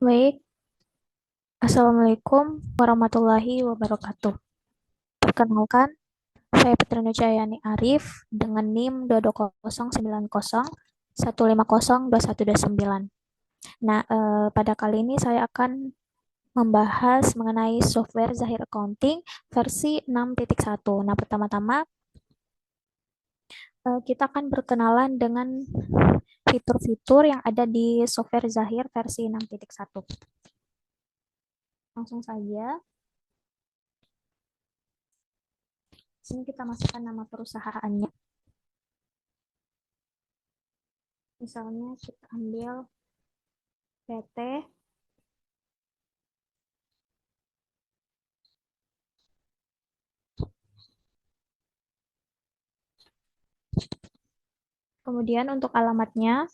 Baik, Assalamualaikum warahmatullahi wabarakatuh. Perkenalkan, saya Petrina Jayani Arif dengan NIM 2209015021129. Nah, pada kali ini saya akan membahas mengenai software Zahir Accounting versi 6.1. Nah, pertama-tama kita akan berkenalan dengan fitur-fitur yang ada di software Zahir versi 6.1. Langsung saja. Sini kita masukkan nama perusahaannya. Misalnya kita ambil PT. Kemudian untuk alamatnya,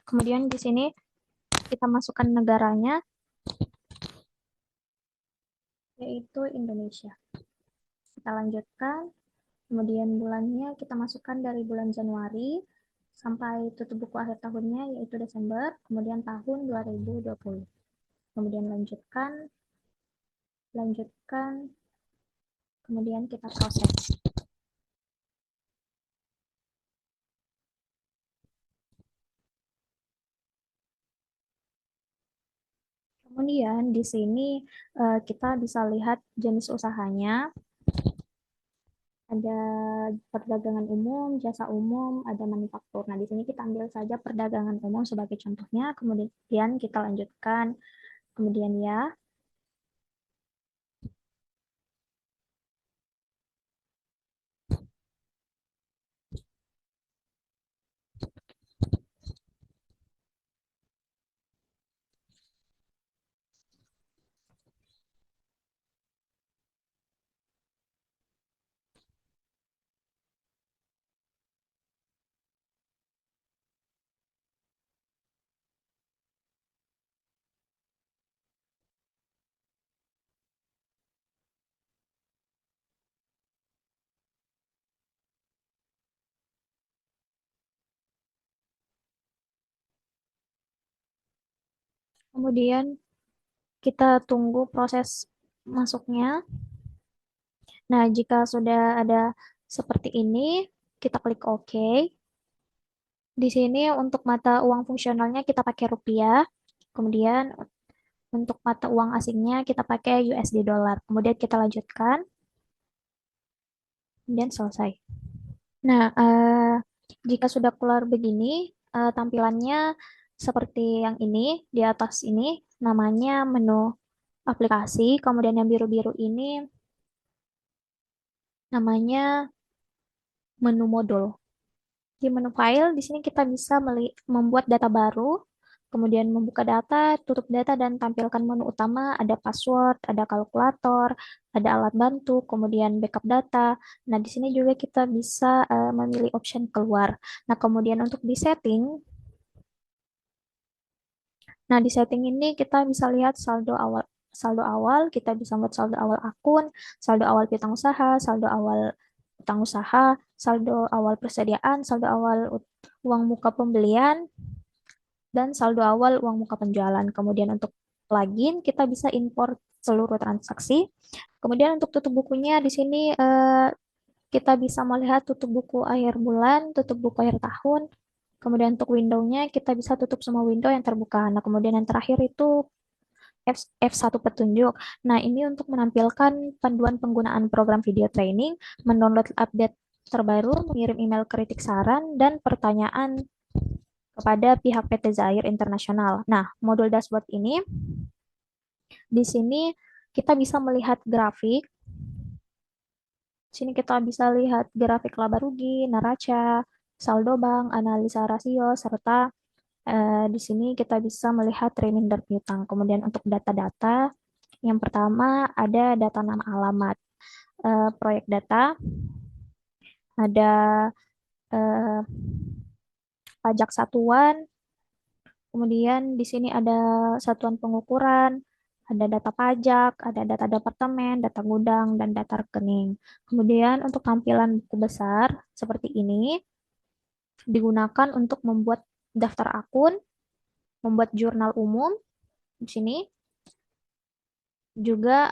kemudian di sini kita masukkan negaranya, yaitu Indonesia. Kita lanjutkan, kemudian bulannya kita masukkan dari bulan Januari sampai tutup buku akhir tahunnya, yaitu Desember, kemudian tahun 2020. Kemudian lanjutkan, lanjutkan, kemudian kita proses. Kemudian di sini kita bisa lihat jenis usahanya, ada perdagangan umum, jasa umum, ada manufaktur. Nah, di sini kita ambil saja perdagangan umum sebagai contohnya, kemudian kita lanjutkan, kemudian ya. Kemudian kita tunggu proses masuknya. Nah, jika sudah ada seperti ini, kita klik OK. Di sini untuk mata uang fungsionalnya kita pakai rupiah. Kemudian untuk mata uang asingnya kita pakai USD dolar. Kemudian kita lanjutkan, dan selesai. Nah, jika sudah keluar begini, tampilannya seperti yang ini, di atas ini, namanya menu aplikasi, kemudian yang biru-biru ini namanya menu modul. Di menu file, di sini kita bisa membuat data baru, kemudian membuka data, tutup data, dan tampilkan menu utama, ada password, ada kalkulator, ada alat bantu, kemudian backup data. Nah, di sini juga kita bisa memilih option keluar. Nah, kemudian untuk di setting, nah di setting ini kita bisa lihat saldo awal, kita bisa buat saldo awal akun, saldo awal piutang usaha, saldo awal utang usaha, saldo awal persediaan, saldo awal uang muka pembelian, dan saldo awal uang muka penjualan. Kemudian untuk plugin kita bisa import seluruh transaksi. Kemudian untuk tutup bukunya di sini kita bisa melihat tutup buku akhir bulan, tutup buku akhir tahun. Kemudian untuk window-nya kita bisa tutup semua window yang terbuka. Nah, kemudian yang terakhir itu F1 petunjuk. Nah, ini untuk menampilkan panduan penggunaan program video training, mendownload update terbaru, mengirim email kritik saran, dan pertanyaan kepada pihak PT Zair Internasional. Nah, modul dashboard ini di sini kita bisa melihat grafik. Di sini kita bisa lihat grafik laba rugi, neraca, saldo bank, analisa rasio, serta di sini kita bisa melihat reminder piutang. Kemudian untuk data-data, yang pertama ada data nama alamat, proyek data, ada eh, pajak satuan, kemudian di sini ada satuan pengukuran, ada data pajak, ada data departemen, data gudang, dan data rekening. Kemudian untuk tampilan buku besar seperti ini digunakan untuk membuat daftar akun, membuat jurnal umum di sini, juga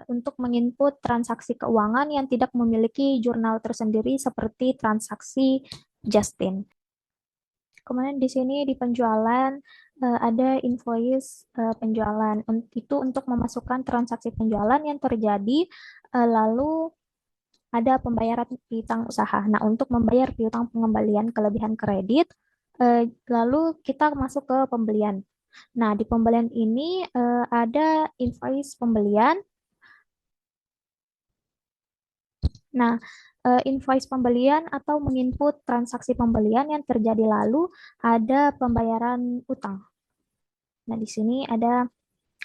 untuk menginput transaksi keuangan yang tidak memiliki jurnal tersendiri seperti transaksi Justin. Kemudian di sini di penjualan ada invoice penjualan. Itu untuk memasukkan transaksi penjualan yang terjadi, lalu ada pembayaran piutang usaha. Nah, untuk membayar piutang pengembalian kelebihan kredit, lalu kita masuk ke pembelian. Nah, di pembelian ini ada invoice pembelian. Nah, invoice pembelian atau menginput transaksi pembelian yang terjadi lalu ada pembayaran utang. Nah, di sini ada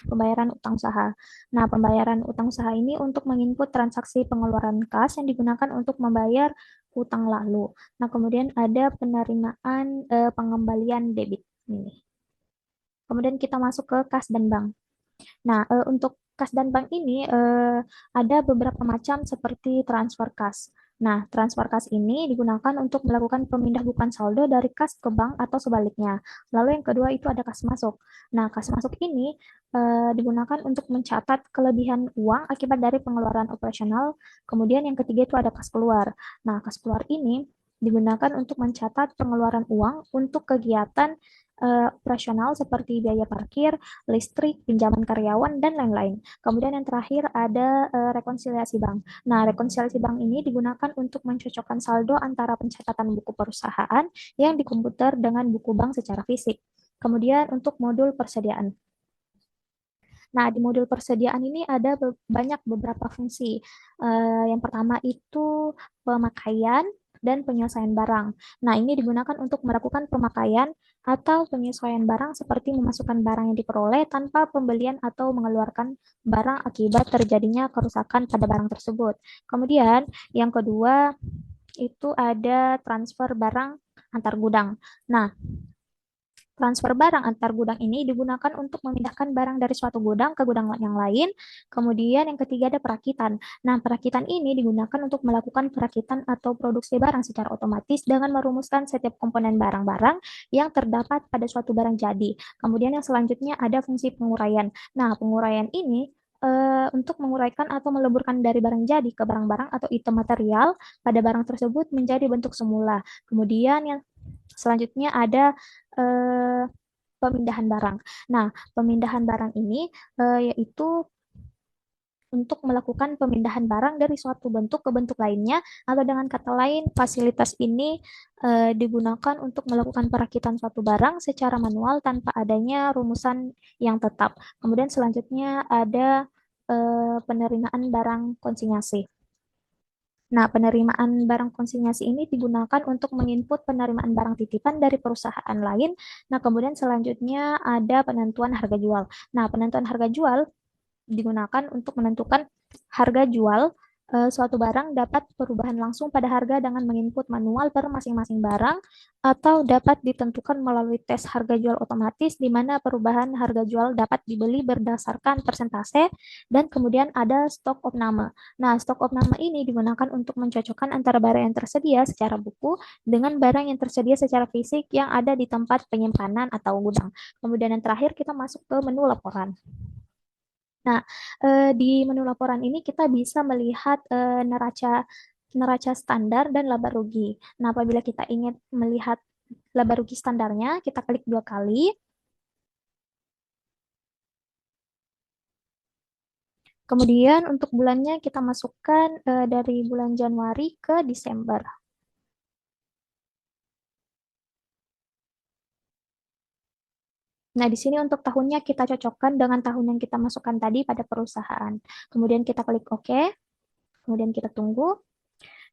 pembayaran utang usaha. Nah, pembayaran utang usaha ini untuk menginput transaksi pengeluaran kas yang digunakan untuk membayar utang lalu. Nah, kemudian ada penerimaan pengembalian debit ini. Kemudian kita masuk ke kas dan bank. Nah, untuk kas dan bank ini ada beberapa macam seperti transfer kas. Nah, transfer kas ini digunakan untuk melakukan pemindah bukan saldo dari kas ke bank atau sebaliknya. Lalu yang kedua itu ada kas masuk. Nah, kas masuk ini digunakan untuk mencatat kelebihan uang akibat dari pengeluaran operasional. Kemudian yang ketiga itu ada kas keluar. Nah, kas keluar ini digunakan untuk mencatat pengeluaran uang untuk kegiatan operasional seperti biaya parkir, listrik, pinjaman karyawan, dan lain-lain. Kemudian yang terakhir ada rekonsiliasi bank. Nah, rekonsiliasi bank ini digunakan untuk mencocokkan saldo antara pencatatan buku perusahaan yang di komputer dengan buku bank secara fisik. Kemudian untuk modul persediaan. Nah, di modul persediaan ini ada banyak beberapa fungsi. Yang pertama itu pemakaian dan penyesuaian barang. Nah, ini digunakan untuk melakukan pemakaian atau penyesuaian barang seperti memasukkan barang yang diperoleh tanpa pembelian atau mengeluarkan barang akibat terjadinya kerusakan pada barang tersebut. Kemudian, yang kedua itu ada transfer barang antar gudang. Nah, transfer barang antar gudang ini digunakan untuk memindahkan barang dari suatu gudang ke gudang yang lain. Kemudian yang ketiga ada perakitan. Nah, perakitan ini digunakan untuk melakukan perakitan atau produksi barang secara otomatis dengan merumuskan setiap komponen barang-barang yang terdapat pada suatu barang jadi. Kemudian yang selanjutnya ada fungsi penguraian. Nah, penguraian ini untuk menguraikan atau meleburkan dari barang jadi ke barang-barang atau item material pada barang tersebut menjadi bentuk semula. Kemudian yang selanjutnya ada eh, pemindahan barang. Nah, pemindahan barang ini yaitu untuk melakukan pemindahan barang dari suatu bentuk ke bentuk lainnya, atau dengan kata lain, fasilitas ini digunakan untuk melakukan perakitan suatu barang secara manual tanpa adanya rumusan yang tetap. Kemudian selanjutnya ada penerimaan barang konsinyasi. Nah, penerimaan barang konsinyasi ini digunakan untuk menginput penerimaan barang titipan dari perusahaan lain. Nah, kemudian selanjutnya ada penentuan harga jual. Nah, penentuan harga jual digunakan untuk menentukan harga jual suatu barang dapat perubahan langsung pada harga dengan menginput manual per masing-masing barang atau dapat ditentukan melalui tes harga jual otomatis di mana perubahan harga jual dapat dibeli berdasarkan persentase dan kemudian ada stok opname. Nah, stok opname ini digunakan untuk mencocokkan antara barang yang tersedia secara buku dengan barang yang tersedia secara fisik yang ada di tempat penyimpanan atau gudang. Kemudian yang terakhir kita masuk ke menu laporan. Nah, di menu laporan ini kita bisa melihat neraca neraca standar dan laba rugi. Nah, apabila kita ingin melihat laba rugi standarnya, kita klik dua kali. Kemudian untuk bulannya kita masukkan dari bulan Januari ke Desember. Nah, di sini untuk tahunnya kita cocokkan dengan tahun yang kita masukkan tadi pada perusahaan. Kemudian kita klik OK, kemudian kita tunggu.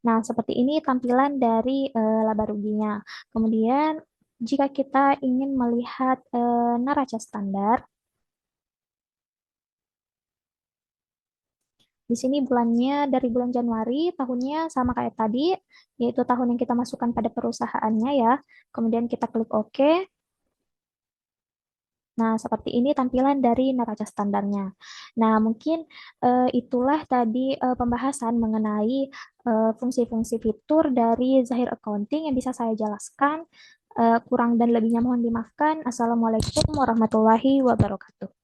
Nah, seperti ini tampilan dari laba ruginya. Kemudian, jika kita ingin melihat neraca standar, di sini bulannya dari bulan Januari, tahunnya sama kayak tadi, yaitu tahun yang kita masukkan pada perusahaannya ya. Kemudian kita klik OK. Nah, seperti ini tampilan dari neraca standarnya. Nah, mungkin itulah tadi pembahasan mengenai fungsi-fungsi fitur dari Zahir Accounting yang bisa saya jelaskan. Kurang dan lebihnya mohon dimaafkan. Assalamualaikum warahmatullahi wabarakatuh.